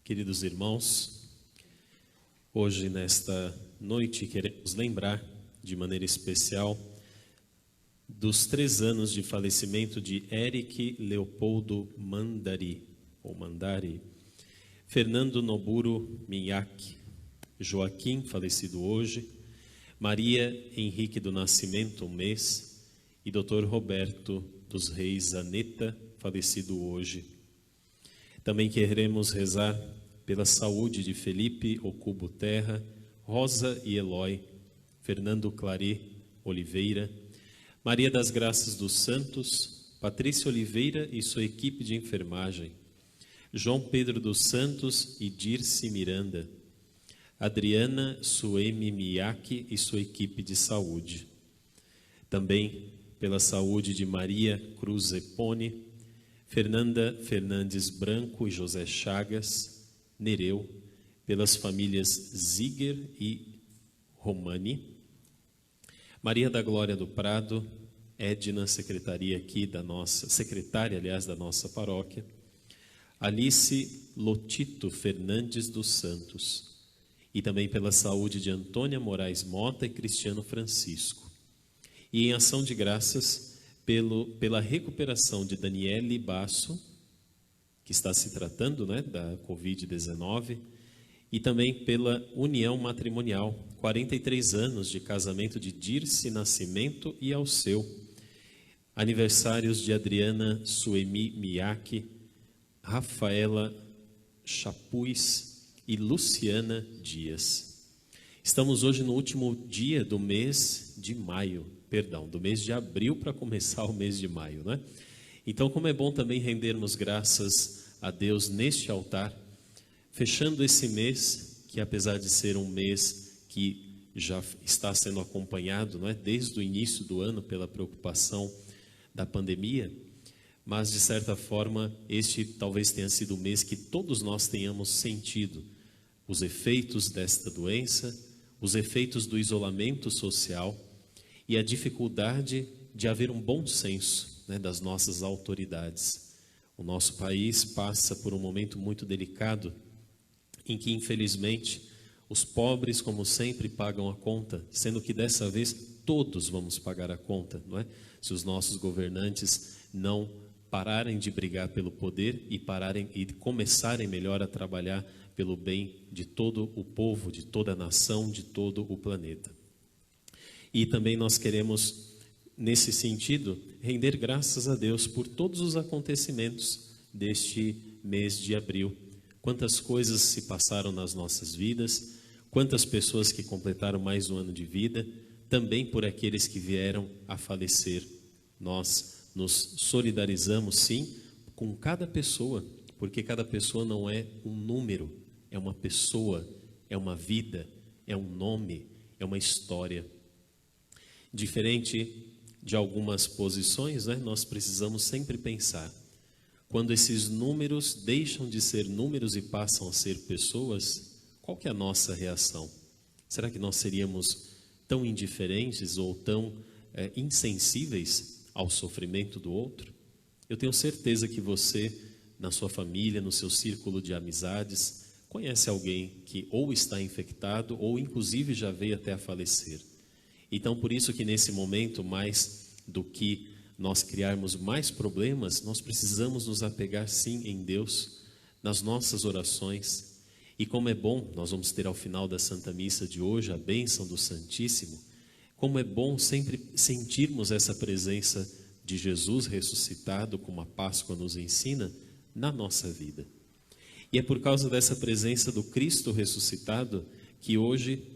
Queridos irmãos, hoje nesta noite queremos lembrar de maneira especial dos 3 anos de falecimento de Eric Leopoldo Mandari, Fernando Noburo Miyake, Joaquim, falecido hoje, Maria Henrique do Nascimento, 1 mês, e Dr. Roberto dos Reis Aneta, falecido hoje. Também queremos rezar pela saúde de Felipe Ocubo Terra, Rosa e Eloy, Fernando Claret Oliveira, Maria das Graças dos Santos, Patrícia Oliveira e sua equipe de enfermagem, João Pedro dos Santos e Dirce Miranda, Adriana Suemi Miyake e sua equipe de saúde. Também pela saúde de Maria Cruz Epone, Fernanda Fernandes Branco e José Chagas, Nereu, pelas famílias Ziger e Romani, Maria da Glória do Prado, Edna, secretária da nossa paróquia, Alice Lotito Fernandes dos Santos, e também pela saúde de Antônia Moraes Mota e Cristiano Francisco. E em ação de graças pela recuperação de Daniele Basso, que está se tratando da Covid-19, e também pela união matrimonial, 43 anos de casamento de Dirce Nascimento e Alceu. Aniversários de Adriana Suemi Miyake, Rafaela Chapuz e Luciana Dias. Estamos hoje no último dia do mês de abril para começar o mês de maio, né? Então, como é bom também rendermos graças a Deus neste altar, fechando esse mês, que apesar de ser um mês que já está sendo acompanhado, não é, desde o início do ano pela preocupação da pandemia, mas de certa forma este talvez tenha sido o mês que todos nós tenhamos sentido os efeitos desta doença, os efeitos do isolamento social e a dificuldade de haver um bom senso, né, das nossas autoridades. O nosso país passa por um momento muito delicado em que, infelizmente, os pobres, como sempre, pagam a conta, sendo que dessa vez todos vamos pagar a conta, não é? Se os nossos governantes não pararem de brigar pelo poder e começarem melhor a trabalhar pelo bem de todo o povo, de toda a nação, de todo o planeta. E também nós queremos, nesse sentido, render graças a Deus por todos os acontecimentos deste mês de abril. Quantas coisas se passaram nas nossas vidas, quantas pessoas que completaram mais um ano de vida, também por aqueles que vieram a falecer. Nós nos solidarizamos, sim, com cada pessoa, porque cada pessoa não é um número, é uma pessoa, é uma vida, é um nome, é uma história. Diferente de algumas posições, né, nós precisamos sempre pensar, quando esses números deixam de ser números e passam a ser pessoas, qual que é a nossa reação? Será que nós seríamos tão indiferentes ou tão insensíveis ao sofrimento do outro? Eu tenho certeza que você, na sua família, no seu círculo de amizades, conhece alguém que ou está infectado ou inclusive já veio até a falecer. Então, por isso que nesse momento, mais do que nós criarmos mais problemas, nós precisamos nos apegar sim em Deus, nas nossas orações. E como é bom, nós vamos ter ao final da Santa Missa de hoje a bênção do Santíssimo, como é bom sempre sentirmos essa presença de Jesus ressuscitado, como a Páscoa nos ensina, na nossa vida. E é por causa dessa presença do Cristo ressuscitado que hoje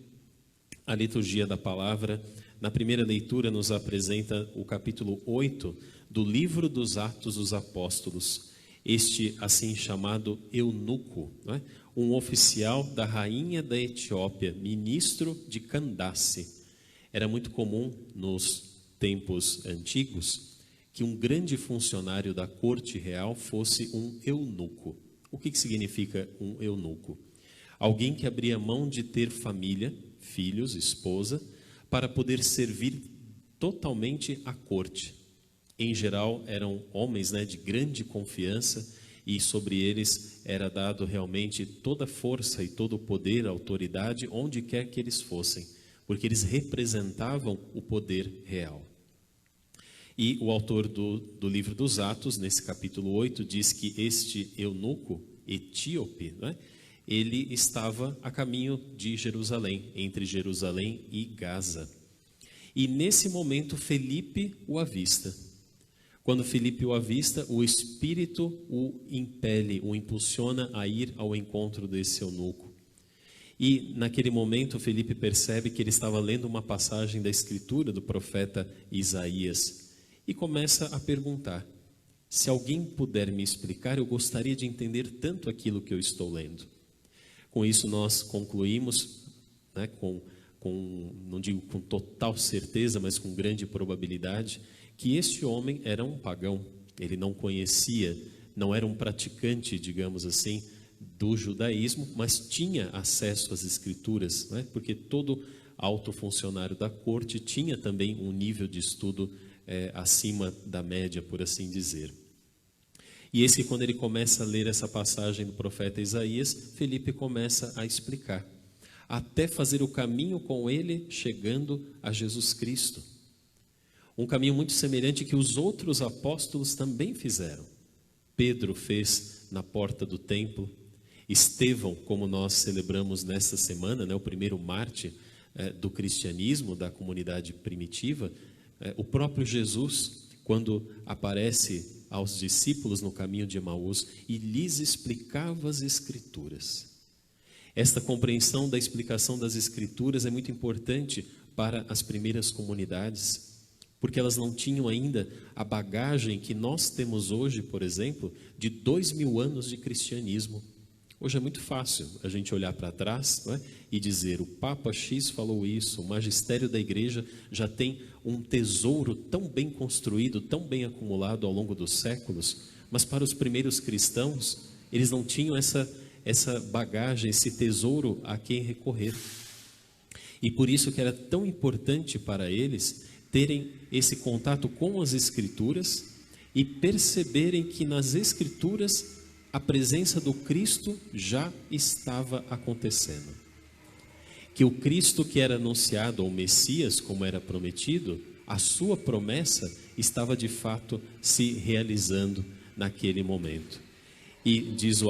a liturgia da palavra, na primeira leitura, nos apresenta o capítulo 8 do livro dos Atos dos Apóstolos, este assim chamado eunuco, não é? Um oficial da rainha da Etiópia, ministro de Candace. Era muito comum nos tempos antigos que um grande funcionário da corte real fosse um eunuco. O que significa um eunuco? Alguém que abria mão de ter família, filhos, esposa, para poder servir totalmente à corte. Em geral, eram homens, de grande confiança e sobre eles era dado realmente toda a força e todo o poder, a autoridade, onde quer que eles fossem, porque eles representavam o poder real. E o autor do livro dos Atos, nesse capítulo 8, diz que este eunuco etíope, né, ele estava a caminho de Jerusalém, entre Jerusalém e Gaza. E nesse momento Felipe o avista. Quando Felipe o avista, o Espírito o impele, o impulsiona a ir ao encontro desse eunuco. E naquele momento Felipe percebe que ele estava lendo uma passagem da Escritura do profeta Isaías e começa a perguntar: se alguém puder me explicar, eu gostaria de entender tanto aquilo que eu estou lendo. Com isso nós concluímos, né, não digo com total certeza, mas com grande probabilidade, que este homem era um pagão. Ele não conhecia, não era um praticante, digamos assim, do judaísmo, mas tinha acesso às escrituras, né? Porque todo alto funcionário da corte tinha também um nível de estudo acima da média, por assim dizer. E esse, quando ele começa a ler essa passagem do profeta Isaías, Felipe começa a explicar, até fazer o caminho com ele, chegando a Jesus Cristo. Um caminho muito semelhante que os outros apóstolos também fizeram. Pedro fez na porta do templo. Estevão, como nós celebramos nesta semana, né, o primeiro mártir do cristianismo, da comunidade primitiva, o próprio Jesus, quando aparece aos discípulos no caminho de Emaús e lhes explicava as Escrituras. Esta compreensão da explicação das Escrituras é muito importante para as primeiras comunidades, porque elas não tinham ainda a bagagem que nós temos hoje, por exemplo, de 2000 anos de cristianismo. Hoje é muito fácil a gente olhar para trás, não é? E dizer, o Papa X falou isso, o magistério da igreja já tem um tesouro tão bem construído, tão bem acumulado ao longo dos séculos, mas para os primeiros cristãos, eles não tinham essa bagagem, esse tesouro a quem recorrer. E por isso que era tão importante para eles terem esse contato com as Escrituras e perceberem que nas Escrituras a presença do Cristo já estava acontecendo. Que o Cristo que era anunciado, ou Messias, como era prometido, a sua promessa estava de fato se realizando naquele momento. E diz o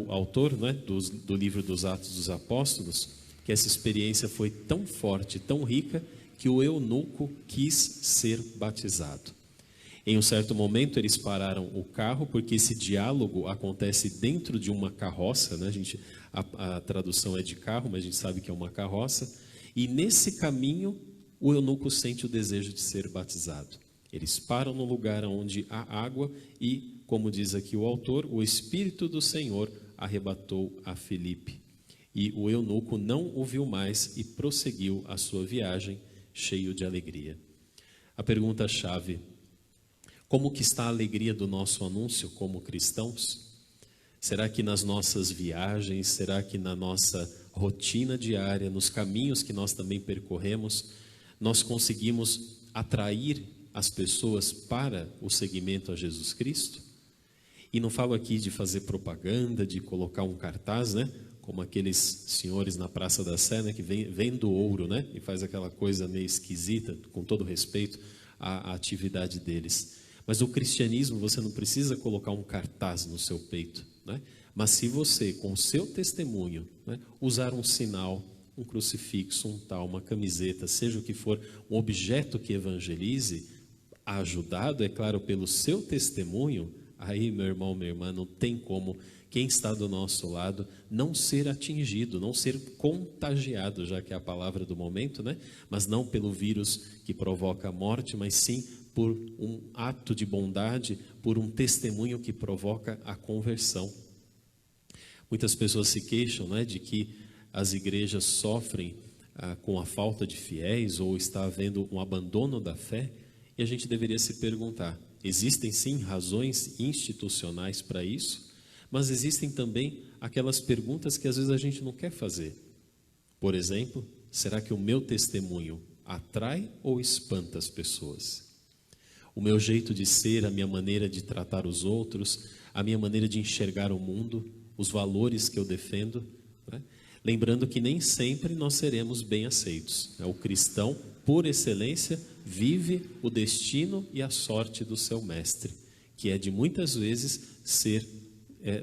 autor, né, do livro dos Atos dos Apóstolos, que essa experiência foi tão forte, tão rica, que o eunuco quis ser batizado. Em um certo momento eles pararam o carro, porque esse diálogo acontece dentro de uma carroça, né? A tradução é de carro, mas a gente sabe que é uma carroça. E nesse caminho o eunuco sente o desejo de ser batizado. Eles param no lugar onde há água e, como diz aqui o autor, o Espírito do Senhor arrebatou a Felipe. E o eunuco não o viu mais e prosseguiu a sua viagem cheio de alegria. A pergunta-chave: como que está a alegria do nosso anúncio como cristãos? Será que nas nossas viagens, será que na nossa rotina diária, nos caminhos que nós também percorremos, nós conseguimos atrair as pessoas para o seguimento a Jesus Cristo? E não falo aqui de fazer propaganda, de colocar um cartaz, né? Como aqueles senhores na Praça da Sé, né? Que vendo ouro, né? E faz aquela coisa meio esquisita, com todo respeito à atividade deles. Mas o cristianismo, você não precisa colocar um cartaz no seu peito, né? Mas se você, com o seu testemunho, né, usar um sinal, um crucifixo, um tal, uma camiseta, seja o que for, um objeto que evangelize, ajudado, é claro, pelo seu testemunho, aí, meu irmão, minha irmã, não tem como quem está do nosso lado não ser atingido, não ser contagiado, já que é a palavra do momento, né? Mas não pelo vírus que provoca a morte, mas sim por um ato de bondade, por um testemunho que provoca a conversão. Muitas pessoas se queixam, né, de que as igrejas sofrem com a falta de fiéis ou está havendo um abandono da fé, e a gente deveria se perguntar, existem sim razões institucionais para isso, mas existem também aquelas perguntas que às vezes a gente não quer fazer. Por exemplo, será que o meu testemunho atrai ou espanta as pessoas? o meu jeito de ser, a minha maneira de tratar os outros, a minha maneira de enxergar o mundo, os valores que eu defendo, né? Lembrando que nem sempre nós seremos bem aceitos. O cristão, por excelência, vive o destino e a sorte do seu mestre, que é de muitas vezes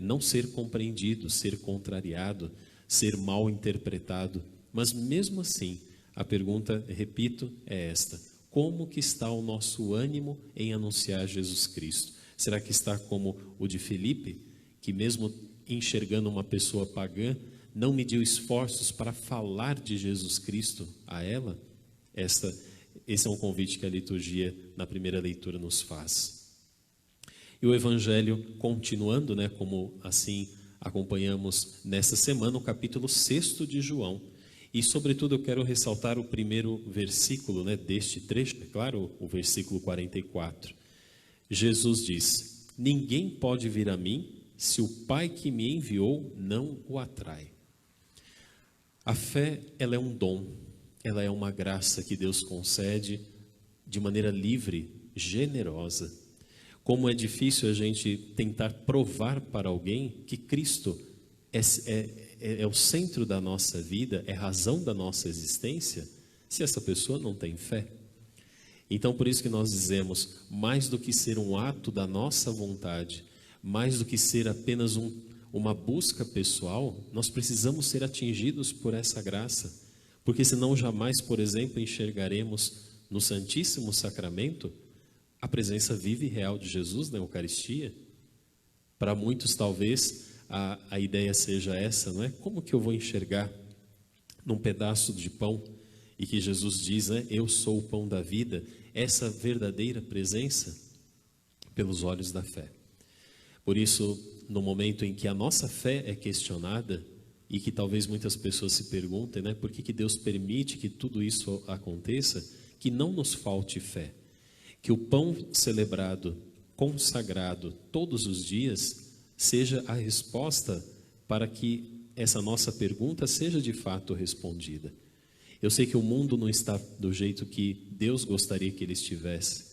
não ser compreendido, ser contrariado, ser mal interpretado. Mas mesmo assim, a pergunta, repito, é esta: como que está o nosso ânimo em anunciar Jesus Cristo? Será que está como o de Filipe, que mesmo enxergando uma pessoa pagã, não mediu esforços para falar de Jesus Cristo a ela? Esse é um convite que a liturgia, na primeira leitura, nos faz. E o Evangelho, continuando, como assim acompanhamos nesta semana, o capítulo 6 de João. E, sobretudo, eu quero ressaltar o primeiro versículo deste trecho, é claro, o versículo 44. Jesus diz: ninguém pode vir a mim se o Pai que me enviou não o atrai. A fé, ela é um dom, ela é uma graça que Deus concede de maneira livre, generosa. Como é difícil a gente tentar provar para alguém que Cristo é o centro da nossa vida, é a razão da nossa existência, se essa pessoa não tem fé. Então, por isso que nós dizemos, mais do que ser um ato da nossa vontade, mais do que ser apenas uma busca pessoal, nós precisamos ser atingidos por essa graça, porque senão jamais, por exemplo, enxergaremos no Santíssimo Sacramento a presença viva e real de Jesus na Eucaristia. Para muitos, talvez, a ideia seja essa, não é? Como que eu vou enxergar num pedaço de pão, e que Jesus diz, eu sou o pão da vida, essa verdadeira presença? Pelos olhos da fé. Por isso, no momento em que a nossa fé é questionada, e que talvez muitas pessoas se perguntem, por que Deus permite que tudo isso aconteça, que não nos falte fé. Que o pão celebrado, consagrado todos os dias, seja a resposta para que essa nossa pergunta seja de fato respondida. Eu sei que o mundo não está do jeito que Deus gostaria que ele estivesse,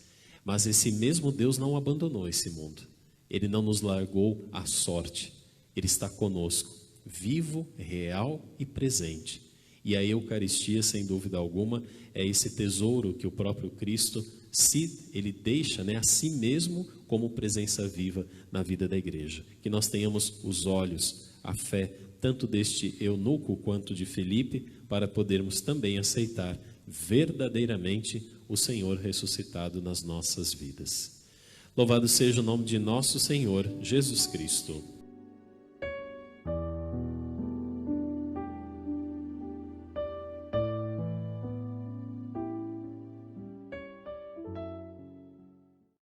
mas esse mesmo Deus não abandonou esse mundo. Ele não nos largou à sorte. Ele está conosco, vivo, real e presente. E a Eucaristia, sem dúvida alguma, é esse tesouro que o próprio Cristo ele deixa a si mesmo como presença viva na vida da igreja. Que nós tenhamos os olhos, a fé, tanto deste eunuco quanto de Filipe, para podermos também aceitar verdadeiramente o Senhor ressuscitado nas nossas vidas. Louvado seja o nome de nosso Senhor Jesus Cristo.